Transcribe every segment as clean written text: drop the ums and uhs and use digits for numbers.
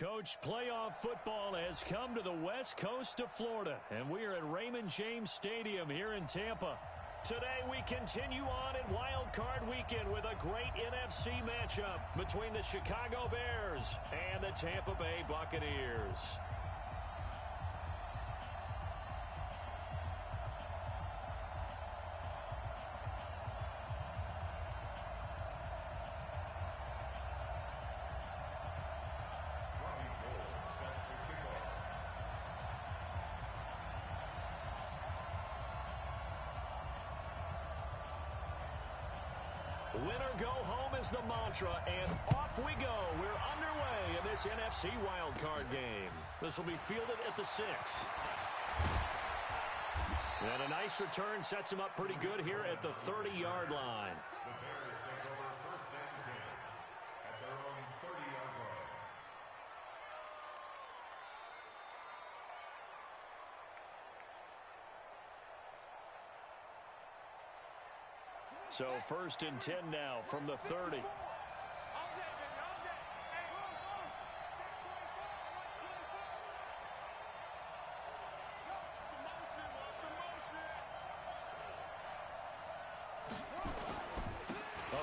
Coach, playoff football has come to the west coast of Florida, and we are at Raymond James Stadium here in Tampa. Today we continue on in Wild Card Weekend with a great NFC matchup between the Chicago Bears and the Tampa Bay Buccaneers. Winner go home is the mantra, and off we go. We're underway in this NFC wildcard game. This will be fielded at the 6. And a nice return sets him up pretty good here at the 30-yard line. The Bears take over first and 10 at their own 30-yard line. So first and 10 now from the 30. A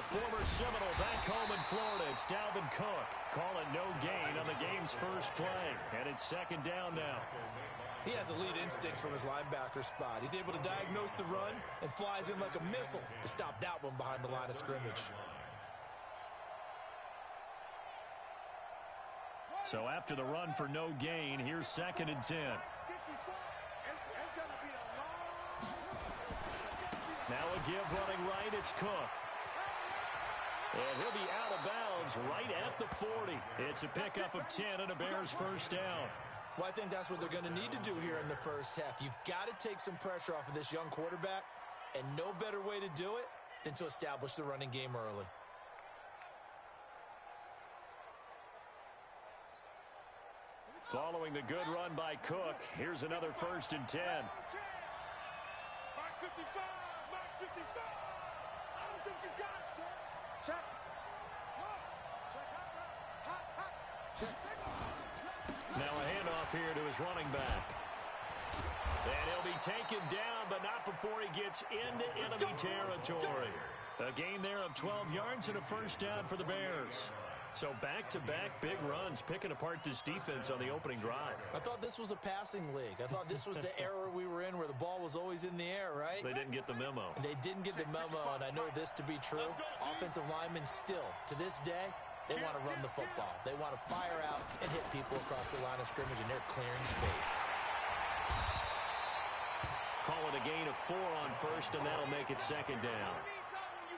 former Seminole back home in Florida. It's Dalvin Cook. Call it no gain on the game's first play. And it's second down now. He has elite instincts from his linebacker spot. He's able to diagnose the run and flies in like a missile to stop that one behind the line of scrimmage. So after the run for no gain, here's second and 10. Now a give running right, it's Cook. And he'll be out of bounds right at the 40. It's a pickup of 10 and a Bears first down. Well, I think that's what they're going to need to do here in the first half. You've got to take some pressure off of this young quarterback, and no better way to do it than to establish the running game early. Following the good run by Cook, here's another first and 10. Mark 55, Mark 55. I don't think you got it, sir. Check. Now a handoff here to his running back. And he'll be taken down, but not before he gets into enemy territory. A gain there of 12 yards and a first down for the Bears. So back-to-back big runs, picking apart this defense on the opening drive. I thought this was a passing league. I thought this was the era we were in where the ball was always in the air, right? They didn't get the memo. And they didn't get the memo, and I know this to be true. Offensive linemen still, to this day, they want to run the football. They want to fire out and hit people across the line of scrimmage, and they're clearing space. Call it a gain of 4 on first, and that'll make it second down.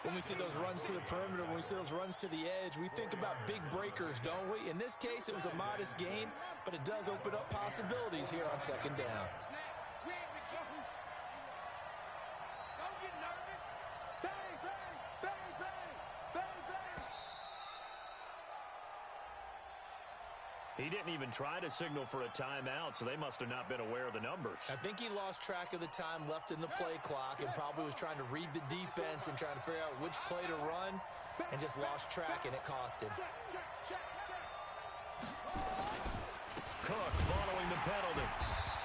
When we see those runs to the perimeter, when we see those runs to the edge, we think about big breakers, don't we? In this case, it was a modest gain, but it does open up possibilities here on second down. Don't get nervous. Bang, bang, bang, bang, bang, bang. He didn't even try to signal for a timeout, so they must have not been aware of the numbers. I think he lost track of the time left in the play clock and probably was trying to read the defense and trying to figure out which play to run and just lost track, and it cost him. Cook following the penalty.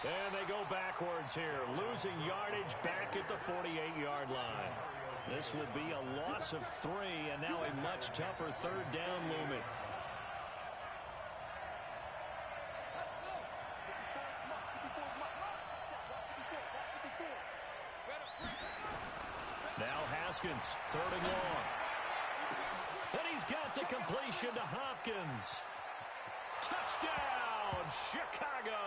And they go backwards here, losing yardage back at the 48-yard line. This will be a loss of 3, and now a much tougher third down looming. Now Haskins, 3rd and long. And he's got the completion to Hopkins. Touchdown, Chicago.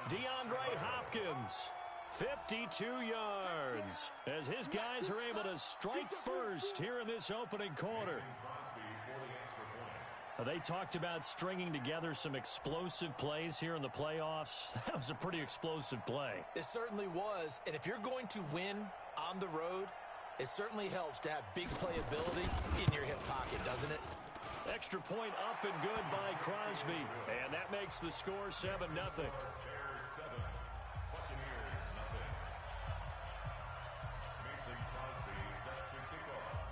DeAndre Hopkins, 52 yards, as his guys are able to strike first here in this opening quarter. They talked about stringing together some explosive plays here in the playoffs. That was a pretty explosive play. It certainly was, and if you're going to win on the road, it certainly helps to have big playability in your hip pocket, doesn't it? Extra point up and good by Crosby, and that makes the score 7-0. Bears 7, Buccaneers nothing. Mason Crosby set to kick off.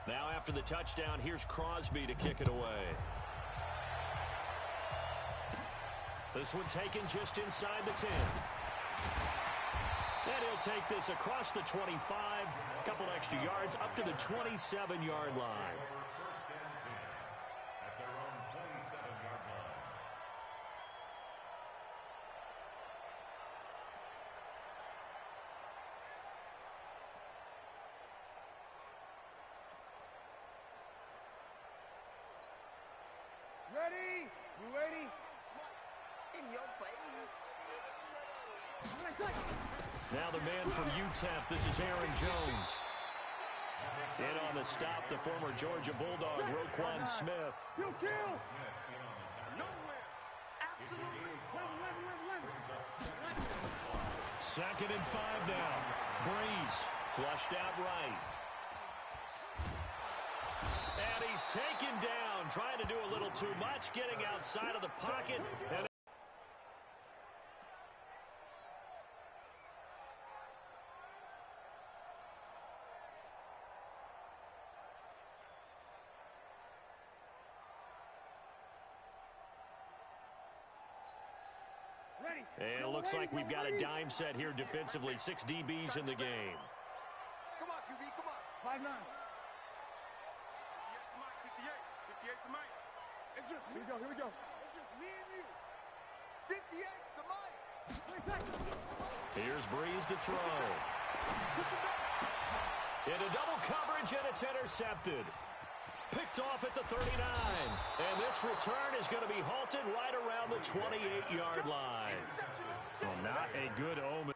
Now after the touchdown, here's Crosby to kick it away. This one taken just inside the 10. And he'll take this across the 25, a couple extra yards up to the 27-yard line. First and 10 at their own 27-yard line. Ready? You ready? In your face. Now the man from UTEP, this is Aaron Jones. In on the stop, the former Georgia Bulldog, Roquan Smith. You kill! Nowhere. Absolutely. 2nd and 5 now. Breeze flushed out right. And he's taken down, trying to do a little too much, getting outside of the pocket. And it looks like we've got a dime set here defensively. 6 DBs in the game. Come on, QB, come on. 5-9. 58 to Mike. It's just me. Here we go. It's just me and you. 58's to Mike. Here's Breeze to throw. Into double coverage, and it's intercepted. Picked off at the 39. And this return is going to be halted right around the 28-yard line. Well, not a good omen.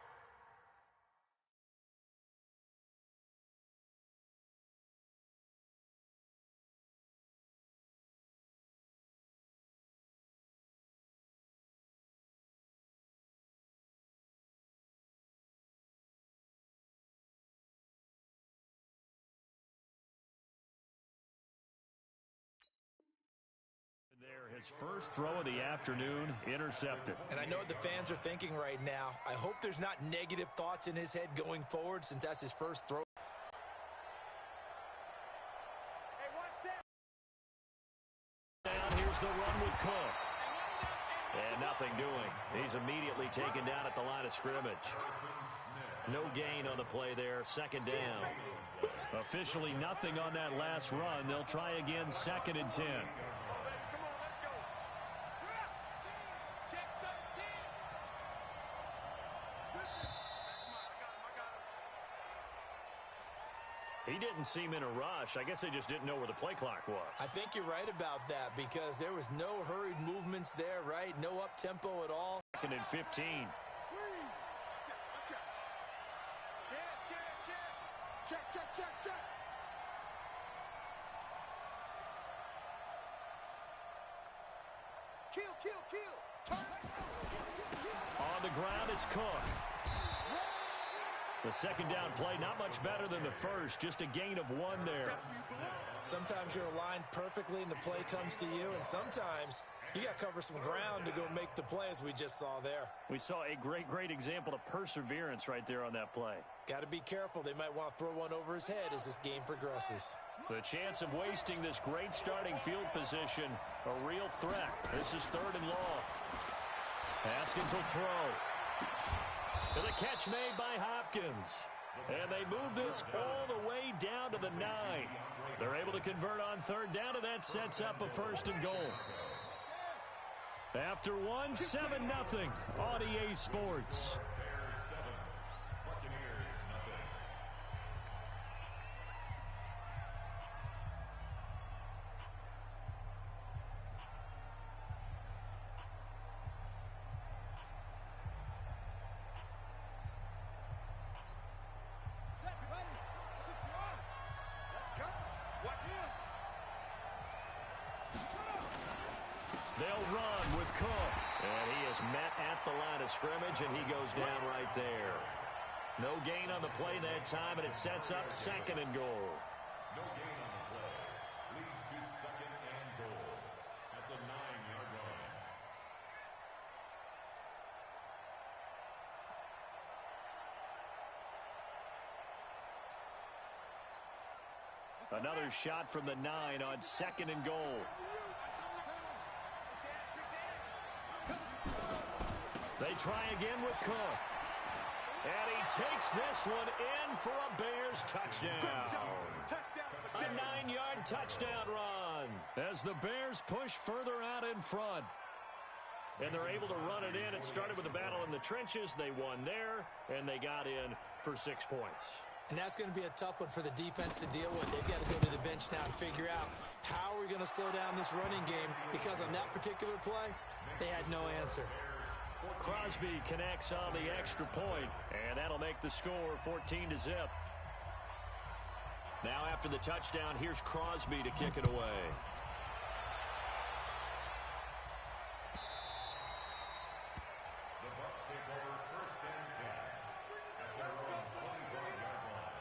There, his first throw of the afternoon, intercepted. And I know what the fans are thinking right now. I hope there's not negative thoughts in his head going forward since that's his first throw. Down, here's the run with Cook. And nothing doing. He's immediately taken down at the line of scrimmage. No gain on the play there, 2nd down. Officially nothing on that last run. They'll try again, 2nd and 10. He didn't seem in a rush. I guess they just didn't know where the play clock was. I think you're right about that because there was no hurried movements there, right? No up-tempo at all. 2nd and 15. Check. Kill. On the ground, it's Cook. The 2nd down play, not much better than the first, just a gain of 1 there. Sometimes you're aligned perfectly and the play comes to you, and sometimes you got to cover some ground to go make the play as we just saw there. We saw a great example of perseverance right there on that play. Got to be careful. They might want to throw one over his head as this game progresses. The chance of wasting this great starting field position, a real threat. This is 3rd and long. Haskins will throw. And the catch made by Hopkins. And they move this all the way down to the 9. They're able to convert on 3rd down, and that sets up a 1st and goal. After 1, 7-0 on EA Sports. They'll run with Cook. And he is met at the line of scrimmage, and he goes down right there. No gain on the play that time, and it sets up 2nd and goal. No gain on the play. Leads to 2nd and goal at the 9-yard line. Another shot from the 9 on 2nd and goal. They try again with Cook. And he takes this one in for a Bears touchdown. A 9-yard touchdown run as the Bears push further out in front. And they're able to run it in. It started with a battle in the trenches. They won there, and they got in for 6 points. And that's going to be a tough one for the defense to deal with. They've got to go to the bench now and figure out how we're going to slow down this running game, because on that particular play, they had no answer. Crosby connects on the extra point, and that'll make the score 14-0. Now after the touchdown, here's Crosby to kick it away. The Bucs take over 1st and 10 at their own 25-yard line.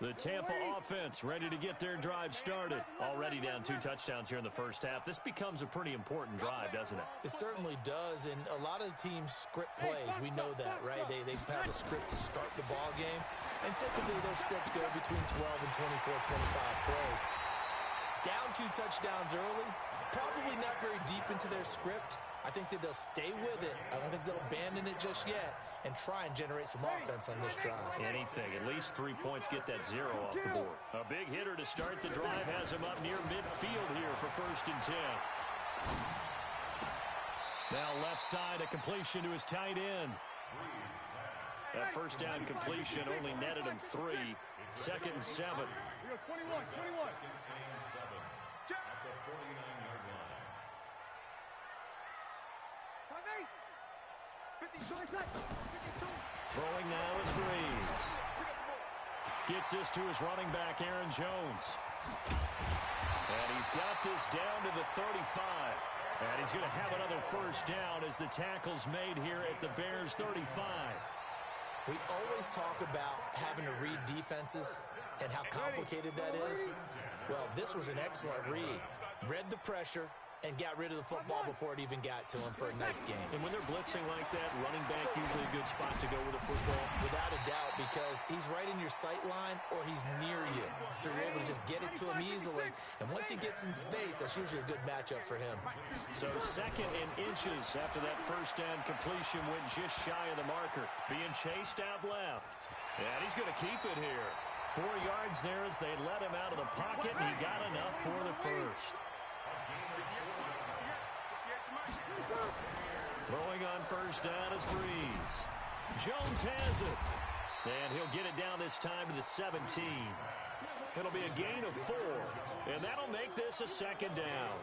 The Tampa offense ready to get their drive started. Already down 2 touchdowns here in the first half. This becomes a pretty important drive, doesn't it? It certainly does, and a lot of teams script plays. We know that, right? They have a script to start the ball game, and typically those scripts go between 12 and 24, 25 plays. Down 2 touchdowns early, probably not very deep into their script. I think that they'll stay with it. I don't think they'll abandon it just yet and try and generate some offense on this drive. Anything. At least 3 points, get that 0 off the board. A big hitter to start the drive has him up near midfield here for 1st and 10. Now left side, a completion to his tight end. That first down completion only netted him 3. 2nd and 7. 21, 21. Second and 7 at the 49-yard line. 52. Throwing now is Breeze. Gets this to his running back, Aaron Jones. And he's got this down to the 35. And he's going to have another first down as the tackle's made here at the Bears' 35. We always talk about having to read defenses and how complicated that is. Well, this was an excellent read. Read the pressure and got rid of the football before it even got to him for a nice game. And when they're blitzing like that, running back usually a good spot to go with the football. Without a doubt, because he's right in your sight line or he's near you. So you're able to just get it to him easily. And once he gets in space, that's usually a good matchup for him. So 2nd and inches after that first down completion went just shy of the marker. Being chased out left. And he's going to keep it here. 4 yards there as they let him out of the pocket, and he got enough for the first. Throwing on first down is Breeze. Jones has it. And he'll get it down this time to the 17. It'll be a gain of 4. And that'll make this a 2nd down.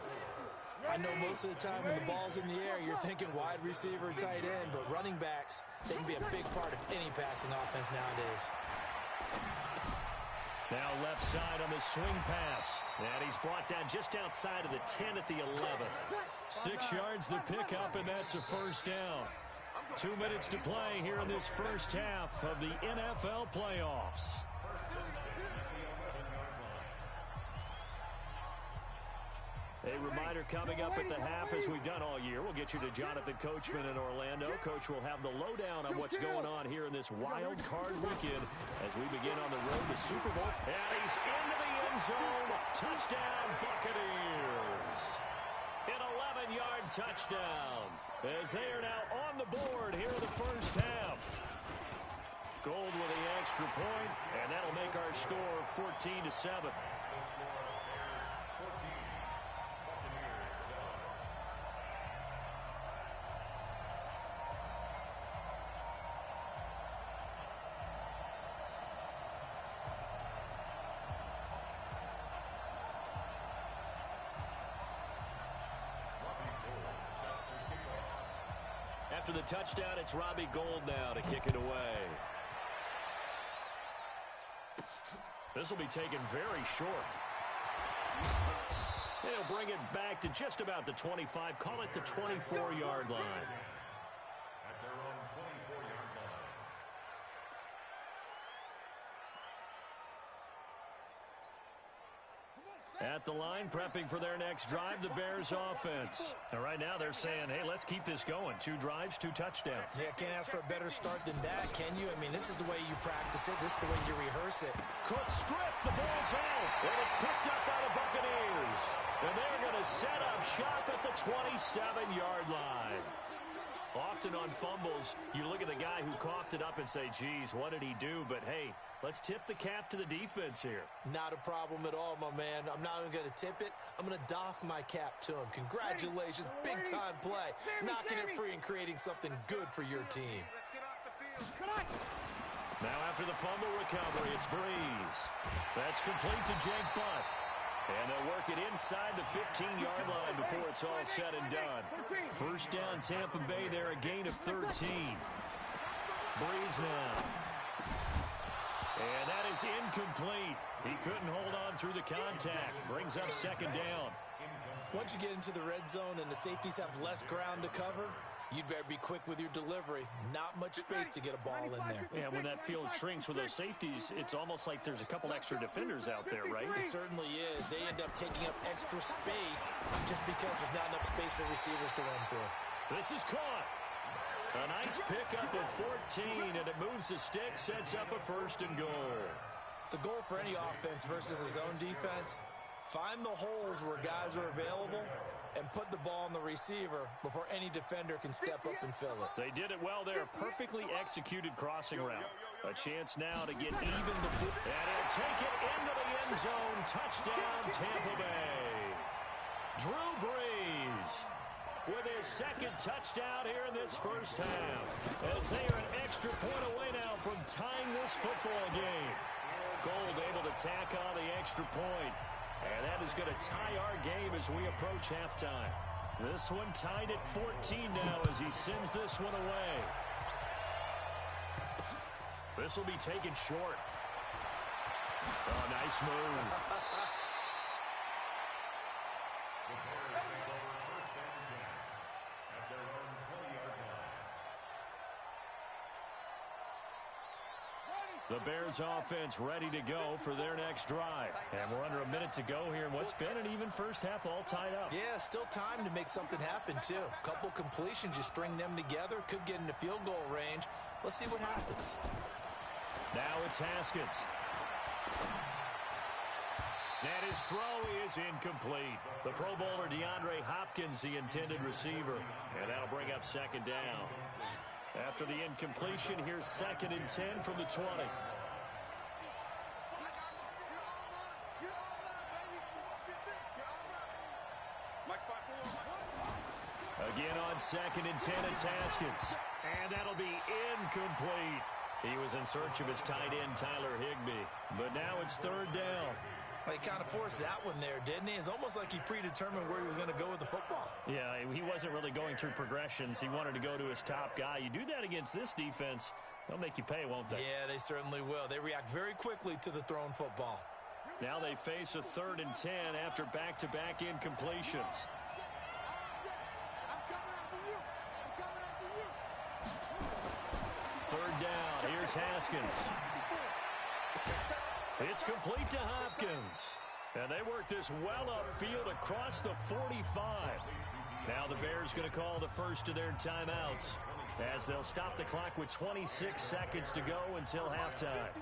I know most of the time when the ball's in the air, you're thinking wide receiver, tight end, but running backs, they can be a big part of any passing offense nowadays. Now left side on the swing pass. And he's brought down just outside of the 10 at the 11. 6 yards the pickup, and that's a first down. 2 minutes to play here in this first half of the NFL playoffs. A reminder coming up at the half, as we've done all year. We'll get you to Jonathan Coachman in Orlando. Coach will have the lowdown on what's going on here in this wild card weekend as we begin on the road to Super Bowl. And he's into the end zone. Touchdown, Buccaneers. An 11-yard touchdown as they are now on the board here in the first half. Gold with the extra point, and that'll make our score 14-7. After the touchdown, it's Robbie Gould now to kick it away. This will be taken very short. They'll bring it back to just about the 25. Call it the 24-yard line. At their own 24-yard line. Come on, At the line, prepping for their next drive, the Bears offense. And right now they're saying, hey, let's keep this going. 2 drives, 2 touchdowns. Yeah, can't ask for a better start than that, can you? I mean, this is the way you practice it. This is the way you rehearse it. Cook strip, the ball's out, and it's picked up by the Buccaneers. And they're going to set up shop at the 27-yard line. Often on fumbles, you look at the guy who coughed it up and say, geez, what did he do? But, hey, let's tip the cap to the defense here. Not a problem at all, my man. I'm not even going to tip it. I'm going to doff my cap to him. Congratulations, big-time play. Knocking it free and creating something good for your team. Now after the fumble recovery, it's Breeze. That's complete to Jake Butt. And they'll work it inside the 15-yard line before it's all said and done. First down, Tampa Bay there, a gain of 13. Breeze now. And that is incomplete. He couldn't hold on through the contact. Brings up second down. Once you get into the red zone and the safeties have less ground to cover, you'd better be quick with your delivery. Not much space to get a ball in there. Yeah, when that field shrinks with those safeties, it's almost like there's a couple extra defenders out there, right? It certainly is. They end up taking up extra space just because there's not enough space for receivers to run through. This is caught. A nice pickup of 14, and it moves the stick, sets up a 1st and goal. The goal for any offense versus his own defense, find the holes where guys are available and put the ball on the receiver before any defender can step up and fill it. They did it well there. Perfectly executed crossing route. A chance now to get even the foot. And he'll take it into the end zone. Touchdown, Tampa Bay. Drew Brees with his 2nd touchdown here in this first half. As they are an extra point away now from tying this football game. Gold able to tack on the extra point. And that is going to tie our game as we approach halftime. This one tied at 14 now as he sends this one away. This will be taken short. Oh, nice move. The Bears offense ready to go for their next drive. And we're under a minute to go here in what's been an even first half, all tied up. Yeah, still time to make something happen, too. A couple completions, you string them together, could get into field goal range. Let's see what happens. Now it's Haskins. And his throw is incomplete. The Pro Bowler DeAndre Hopkins, the intended receiver. And that'll bring up second down. After the incompletion, here's 2nd and 10 from the 20. Again on 2nd and 10, it's Haskins. And that'll be incomplete. He was in search of his tight end, Tyler Higbee. But now it's 3rd down. He kind of forced that one there, didn't he? It's almost like he predetermined where he was going to go with the football. Yeah, he wasn't really going through progressions. He wanted to go to his top guy. You do that against this defense, they'll make you pay, won't they? Yeah, they certainly will. They react very quickly to the thrown football. Now they face a 3rd and 10 after back-to-back incompletions. Third down. Here's Haskins. It's complete to Hopkins. And they work this well upfield across the 45. Now the Bears going to call the first of their timeouts as they'll stop the clock with 26 seconds to go until halftime.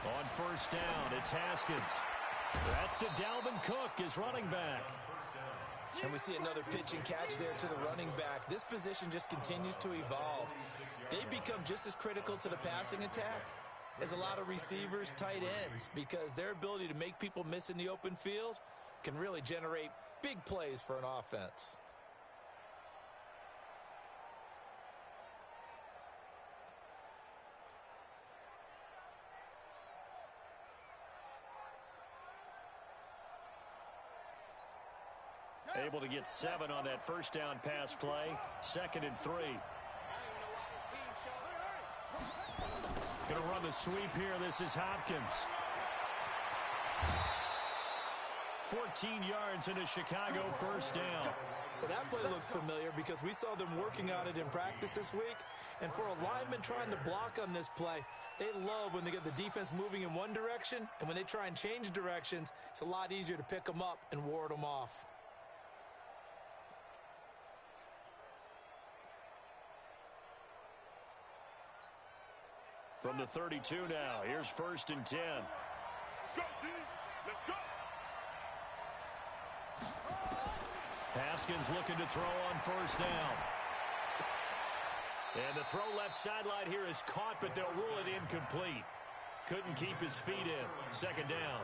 On first down, it's Haskins. That's to Dalvin Cook, his running back. And we see another pitch and catch there to the running back. This position just continues to evolve. They become just as critical to the passing attack as a lot of receivers, tight ends, because their ability to make people miss in the open field can really generate big plays for an offense. Able to get 7 on that first down pass play. 2nd and 3. Going to run the sweep here. This is Hopkins. 14 yards into Chicago, first down. Well, that play looks familiar because we saw them working on it in practice this week. And for a lineman trying to block on this play, they love when they get the defense moving in one direction. And when they try and change directions, it's a lot easier to pick them up and ward them off. From the 32 now, here's 1st and 10. Let's go, D. Let's go. Haskins looking to throw on 1st down. And the throw left sideline here is caught, but they'll rule it incomplete. Couldn't keep his feet in. 2nd down.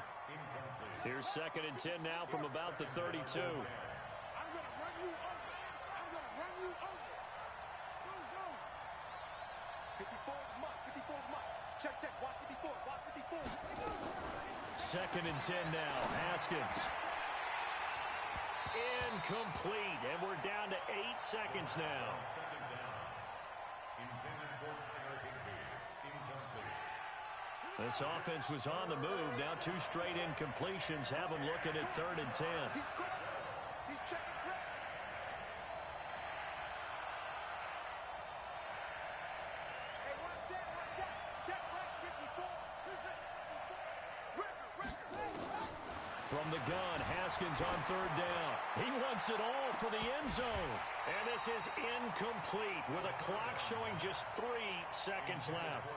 Here's 2nd and 10 now from about the 32. I'm going to run you over. I'm going to run you over. Go, go. 54 is mine. 54 is mine. Check, check. Watch 54. Watch 54. 2nd and 10 now. Haskins. Incomplete. And we're down to 8 seconds now. This offense was on the move. Now 2 straight incompletions have them looking at 3rd and 10. He's cracked. He's checking crack. Hey, what's that? What's that? Check crack 54. From the gun, Haskins on 3rd down. He wants it all for the end zone. And this is incomplete with a clock showing just 3 seconds left.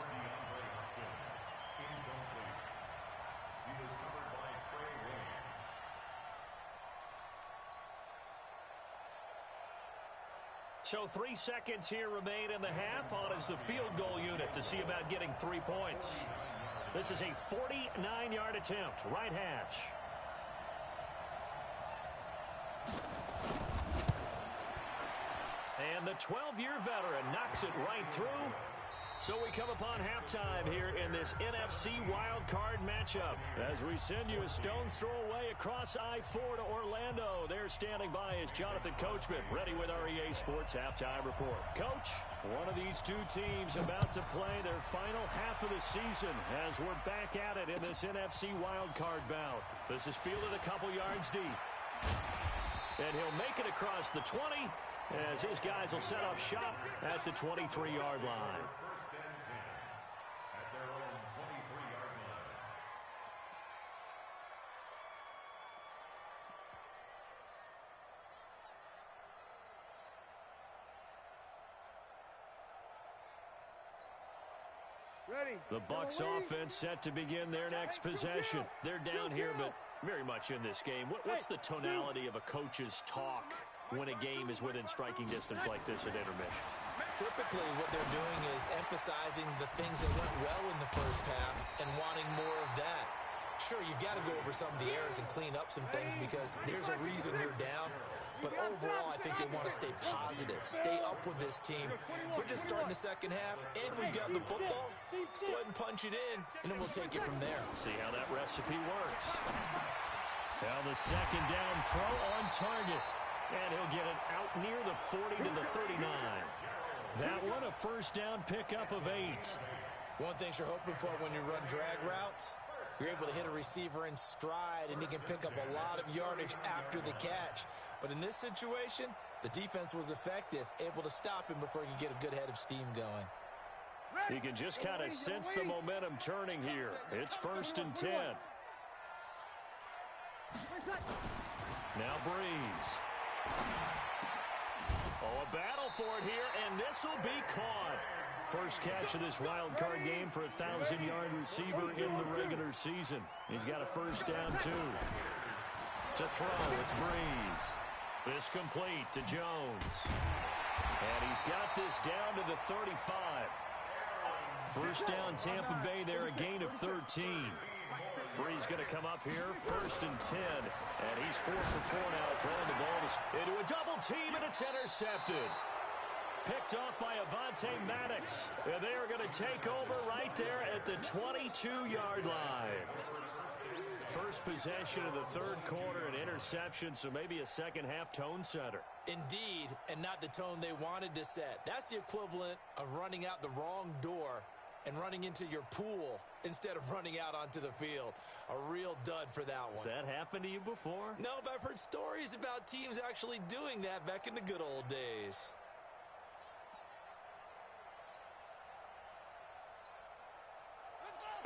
So 3 seconds here remain in the half. On is the field goal unit to see about getting 3 points. This is a 49-yard attempt, right hash. And the 12-year veteran knocks it right through. So we come upon halftime here in this NFC wildcard matchup. As we send you a stone's throw away across I-4 to Orlando. There standing by is Jonathan Coachman, ready with our EA Sports Halftime Report. Coach, one of these 2 teams about to play their final half of the season as we're back at it in this NFC wildcard bout. This is fielded a couple yards deep. And he'll make it across the 20 as his guys will set up shop at the 23-yard line. The Bucs offense set to begin their next possession. They're down here, but very much in this game. What's the tonality of a coach's talk when a game is within striking distance like this at intermission? Typically, what they're doing is emphasizing the things that went well in the first half and wanting more of that. Sure, you've got to go over some of the errors and clean up some things because there's a reason you're down. But overall, I think they want to stay positive, stay up with this team. We're just starting the second half, and we've got the football. Let's go ahead and punch it in, and then we'll take it from there. See how that recipe works. Now the 2nd down throw on target. And he'll get it out near the 40 to the 39. That one a 1st down pickup of 8. One thing you're hoping for when you run drag routes, you're able to hit a receiver in stride, and he can pick up a lot of yardage after the catch. But in this situation, the defense was effective, able to stop him before he could get a good head of steam going. You can just kind of sense the momentum turning here. It's 1st and 10. Now Breeze. Oh, a battle for it here, and this will be caught. First catch of this wild card game for a 1,000-yard receiver in the regular season. He's got a 1st down, too. To throw, it's Breeze. This complete to Jones. And he's got this down to the 35. 1st down, Tampa Bay there, a gain of 13. Breeze going to come up here, 1st and 10. And he's 4 for 4 now, throwing the ball into a double team, and it's intercepted. Picked off by Avonte Maddox. And they are going to take over right there at the 22-yard line. First possession of the 3rd quarter, an interception, so maybe a second-half tone setter. Indeed, and not the tone they wanted to set. That's the equivalent of running out the wrong door and running into your pool instead of running out onto the field. A real dud for that one. Has that happened to you before? No, but I've heard stories about teams actually doing that back in the good old days.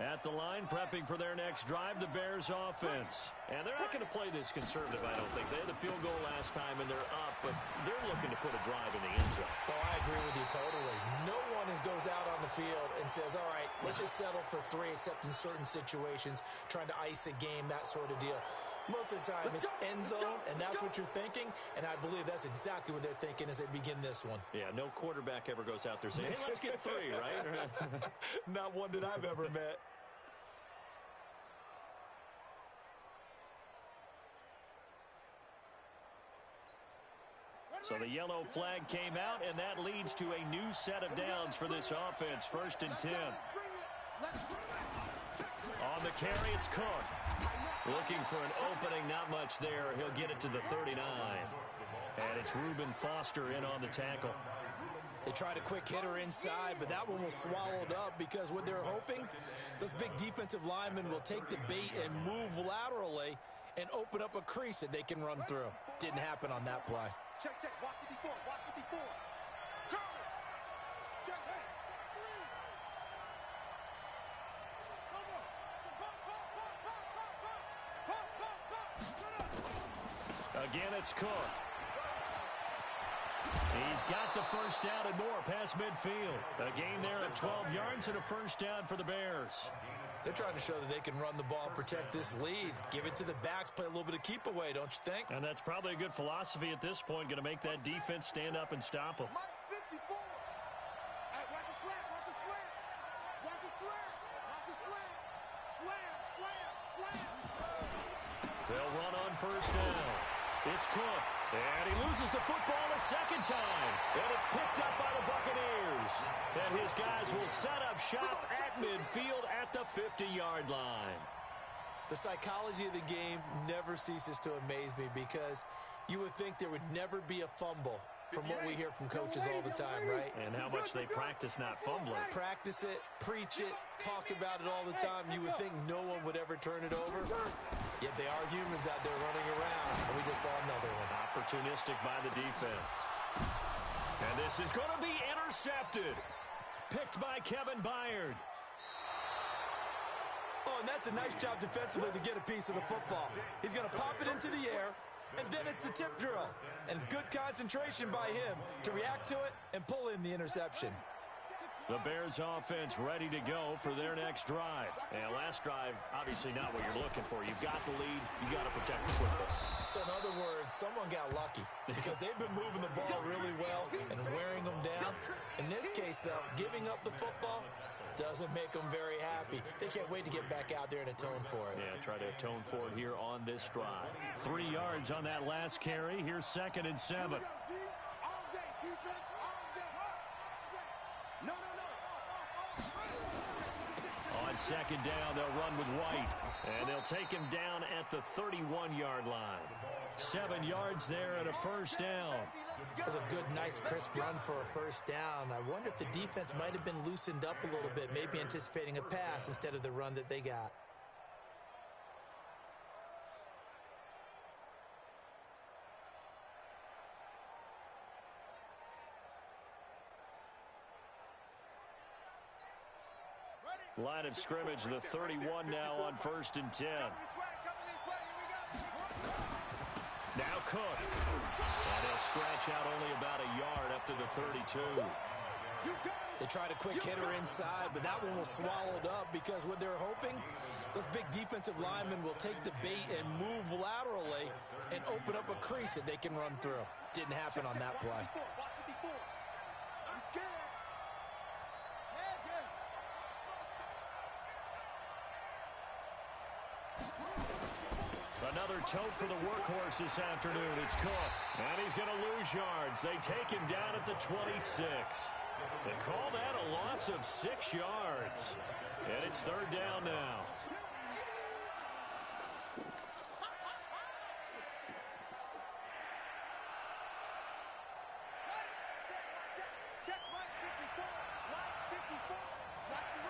At the line, prepping for their next drive, the Bears offense. And they're not going to play this conservative, I don't think. They had the field goal last time, and they're up, but they're looking to put a drive in the end zone. Oh, I agree with you totally. No one goes out on the field and says, all right, let's just settle for 3, except in certain situations, trying to ice a game, that sort of deal. Most of the time, it's end zone, and that's what you're thinking, and I believe that's exactly what they're thinking as they begin this one. Yeah, no quarterback ever goes out there saying, hey, let's get 3, right? Not one that I've ever met. So the yellow flag came out, and that leads to a new set of downs for this offense. 1st and 10. On the carry, it's Cook. Looking for an opening, not much there. He'll get it to the 39. And it's Reuben Foster in on the tackle. They tried a quick hitter inside, but that one was swallowed up because what they're hoping, those big defensive linemen will take the bait and move laterally and open up a crease that they can run through. Didn't happen on that play. Check, check. Watch 54. Watch 54. Go. Check. Hey. Again, it's Cook. He's got the first down and more past midfield. A gain there of 12 yards and a first down for the Bears. They're trying to show that they can run the ball and protect this lead. Give it to the backs, play a little bit of keep away, don't you think? And that's probably a good philosophy at this point, going to make that defense stand up and stop them. Mike 54. Hey, watch the slant, watch the slant. Watch the slant, watch the slant. Slam, slam, slam. They'll run on first down. It's Cook, and he loses the football a second time. And it's picked up by the Buccaneers. And his guys will set up shop at midfield at the 50-yard line. The psychology of the game never ceases to amaze me because you would think there would never be a fumble from what we hear from coaches all the time, right? And how much they practice not fumbling. Practice it, preach it, talk about it all the time. You would think no one would ever turn it over. Yet they are humans out there running around, and we just saw another one. Opportunistic by the defense. And this is going to be intercepted. Picked by Kevin Byard. Oh, and that's a nice job defensively to get a piece of the football. He's going to pop it into the air, and then it's the tip drill. And good concentration by him to react to it and pull in the interception. The Bears offense ready to go for their next drive. And last drive, obviously not what you're looking for. You've got the lead. You got to protect the football. So in other words, someone got lucky because they've been moving the ball really well and wearing them down. In this case, though, giving up the football doesn't make them very happy. They can't wait to get back out there and atone for it. Yeah, try to atone for it here on this drive. 3 yards on that last carry. Here's 2nd and 7. All day, defense, all day. No. On 2nd down, they'll run with White. And they'll take him down at the 31-yard line. 7 yards there and a first down. That's a good, nice, crisp run for a first down. I wonder if the defense might have been loosened up a little bit, maybe anticipating a pass instead of the run that they got. Line of scrimmage, the 31 now on 1st and 10. Now Cook. And he'll scratch out only about a yard up to the 32. They tried a quick hitter inside, but that one was swallowed up because what they're hoping, those big defensive linemen will take the bait and move laterally and open up a crease that they can run through. Didn't happen on that play. I'm scared. Another tote for the workhorse this afternoon. It's Cook. And he's going to lose yards. They take him down at the 26. They call that a loss of 6 yards. And it's 3rd down now. Check, Mike 54. Mike 54. Watch the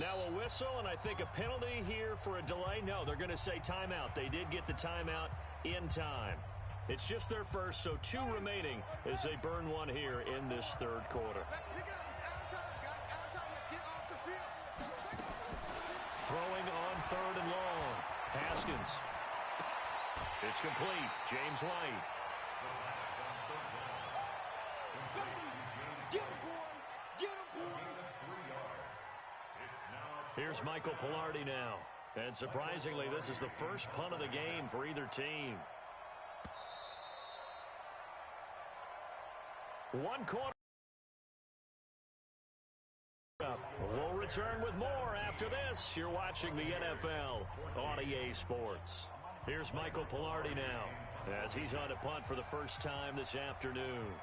Now a whistle, and I think a penalty here for a delay. No, they're going to say timeout. They did get the timeout in time. It's just their first, so 2 remaining as they burn one here in this third quarter. Let's pick it up. It's out of time, guys. Out of time. Let's get off the field. Throwing on 3rd and long. Haskins. It's complete. James White. Get him, boy. Get him, boy. Here's Michael Pilardi now. And surprisingly, this is the first punt of the game for either team. 1 quarter. We'll return with more after this. You're watching the NFL on EA Sports. Here's Michael Pilardi now as he's on to punt for the first time this afternoon.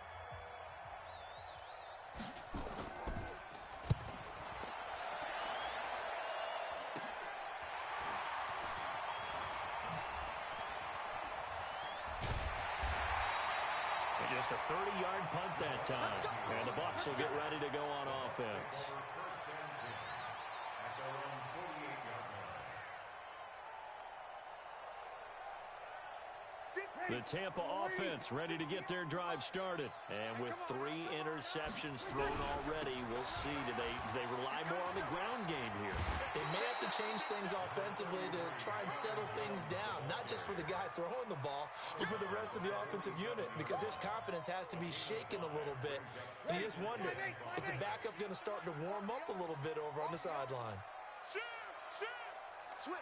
Just a 30-yard punt that time. And the Bucs will get ready to go on offense. The Tampa offense ready to get their drive started. And with 3 interceptions thrown already, we'll see. Do they rely more on the ground game here? They may have to change things offensively to try and settle things down, not just for the guy throwing the ball, but for the rest of the offensive unit, because their confidence has to be shaken a little bit. And you just wonder, is the backup going to start to warm up a little bit over on the sideline? Switch.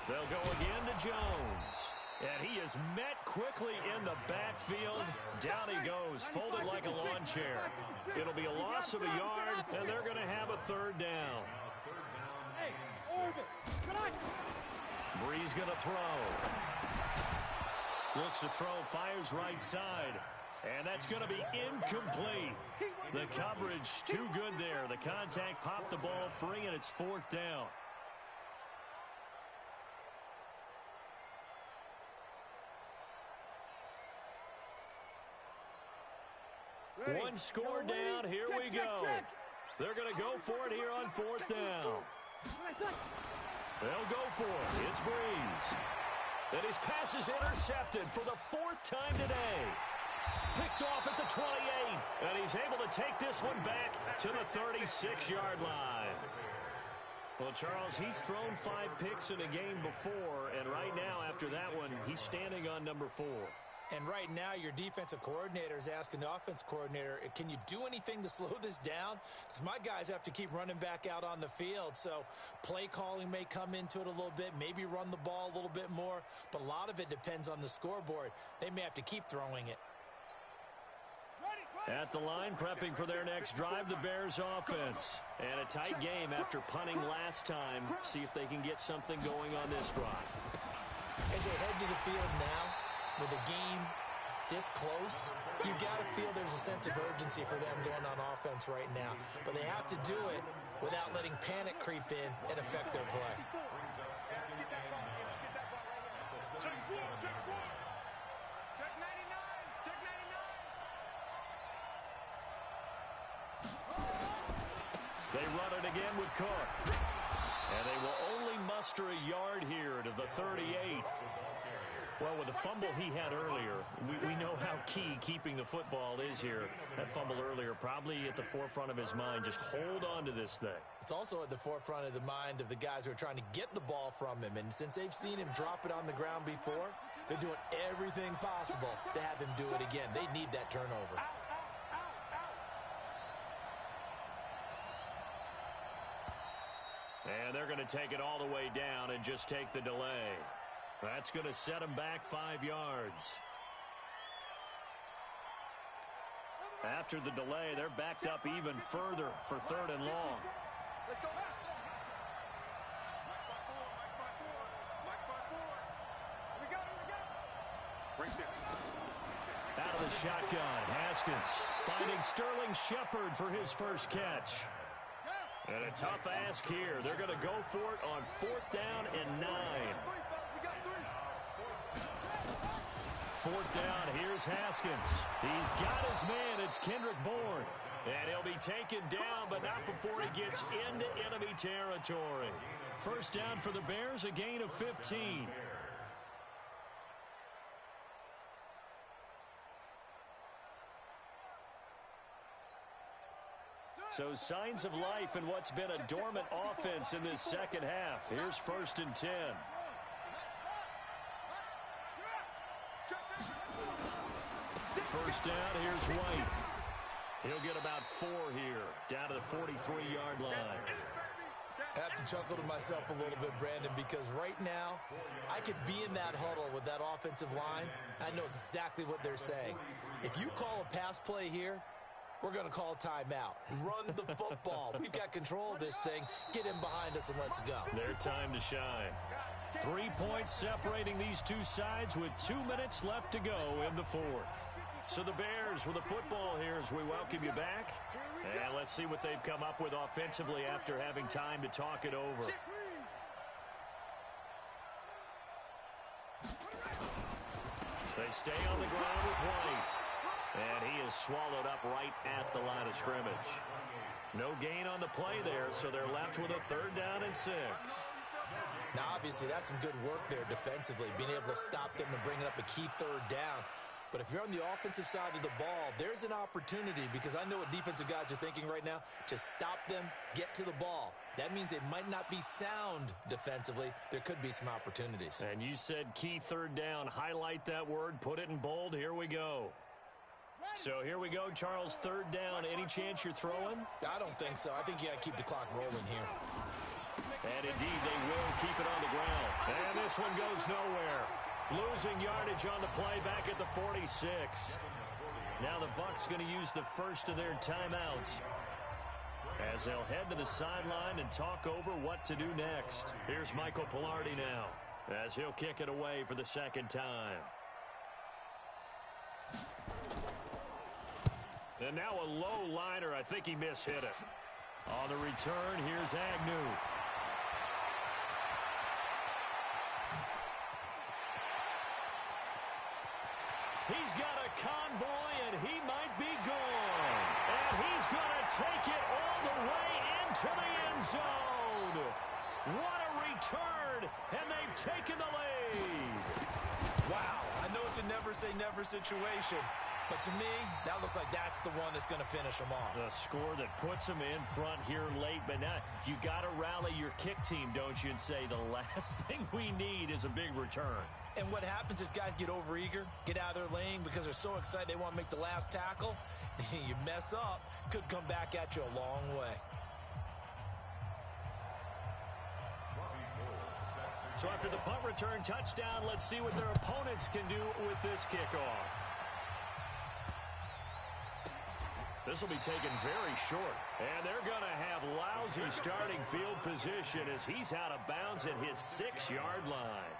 They'll go again to Jones. And he is met quickly in the backfield. Down he goes, folded like a lawn chair. It'll be a loss of a yard, and they're going to have a 3rd down. Bree's going to throw. Looks to throw, fires right side. And that's going to be incomplete. The coverage too good there. The contact popped the ball free, and it's 4th down. One score down. Here we go. They're going to go for it here on 4th down. They'll go for it. It's Breeze. And his pass is intercepted for the 4th time today. Picked off at the 28. And he's able to take this one back to the 36-yard line. Well, Charles, he's thrown 5 picks in a game before. And right now, after that one, he's standing on number 4. And right now, your defensive coordinator is asking the offensive coordinator, can you do anything to slow this down? Because my guys have to keep running back out on the field. So play calling may come into it a little bit, maybe run the ball a little bit more. But a lot of it depends on the scoreboard. They may have to keep throwing it. At the line, prepping for their next drive, the Bears offense. And a tight game after punting last time. See if they can get something going on this drive. As they head to the field now, with a game this close, you've got to feel there's a sense of urgency for them going on offense right now. But they have to do it without letting panic creep in and affect their play. Check 4. Check 99. Check 99. They run it again with Cook. And they will only muster a yard here to the 38. Well, with the fumble he had earlier, we know how key keeping the football is here. That fumble earlier probably at the forefront of his mind. Just hold on to this thing. It's also at the forefront of the mind of the guys who are trying to get the ball from him. And since they've seen him drop it on the ground before, they're doing everything possible to have him do it again. They need that turnover. And they're going to take it all the way down and just take the delay. That's going to set them back 5 yards. After the delay, they're backed up even further for 3rd and long. Let's go. Right there. Out of the shotgun, Haskins finding Sterling Shepard for his first catch. And a tough ask here. They're going to go for it on 4th down and 9. 4th down, here's Haskins. He's got his man. It's Kendrick Bourne. And he'll be taken down, but not before he gets into enemy territory. First down for the Bears, a gain of 15. So signs of life in what's been a dormant offense in this second half. Here's 1st and 10. First down, here's White. He'll get about 4 here, down to the 43-yard line. I have to chuckle to myself a little bit, Brandon, because right now I could be in that huddle with that offensive line. I know exactly what they're saying. If you call a pass play here, we're going to call timeout. Run the football. We've got control of this thing. Get in behind us and let's go. Their time to shine. 3 points separating these two sides with 2 minutes left to go in the fourth. So the Bears with the football here as we welcome you back. And let's see what they've come up with offensively after having time to talk it over. They stay on the ground with White. And he is swallowed up right at the line of scrimmage. No gain on the play there, so they're left with a 3rd down and 6. Now, obviously, that's some good work there defensively, being able to stop them and bringing up a key 3rd down. But if you're on the offensive side of the ball, there's an opportunity, because I know what defensive guys are thinking right now, to stop them, get to the ball. That means they might not be sound defensively. There could be some opportunities. And you said key 3rd down. Highlight that word, put it in bold. Here we go. So here we go, Charles, 3rd down. Any chance you're throwing? I don't think so. I think you got to keep the clock rolling here. And indeed, they will keep it on the ground. And this one goes nowhere. Losing yardage on the play back at the 46. Now the Bucs going to use the first of their timeouts as they'll head to the sideline and talk over what to do next. Here's Michael Pilardi now as he'll kick it away for the 2nd time. And now a low liner. I think he mishit it. On the return, here's Agnew. He's got a convoy, and he might be gone. And he's going to take it all the way into the end zone. What a return, and they've taken the lead. Wow, I know it's a never-say-never situation, but to me, that looks like that's the one that's going to finish them off. The score that puts them in front here late, but now you got to rally your kick team, don't you, and say the last thing we need is a big return. And what happens is guys get overeager, get out of their lane because they're so excited they want to make the last tackle. You mess up, could come back at you a long way. So after the punt return touchdown, let's see what their opponents can do with this kickoff. This will be taken very short. And they're going to have lousy starting field position as he's out of bounds at his 6-yard line.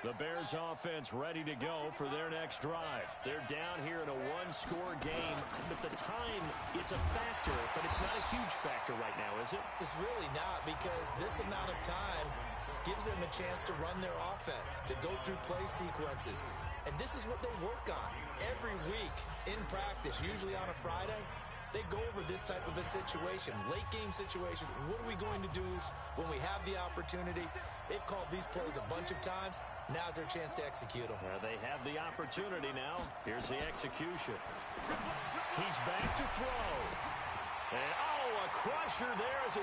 The Bears offense ready to go for their next drive. They're down here in a 1-score game. At the time, it's a factor, but it's not a huge factor right now, is it? It's really not, because this amount of time gives them a chance to run their offense, to go through play sequences. And this is what they work on every week in practice, usually on a Friday. They go over this type of a situation, late game situation. What are we going to do when we have the opportunity? They've called these plays a bunch of times. Now's their chance to execute them. They have the opportunity now. Here's the execution. He's back to throw. And, a crusher there as a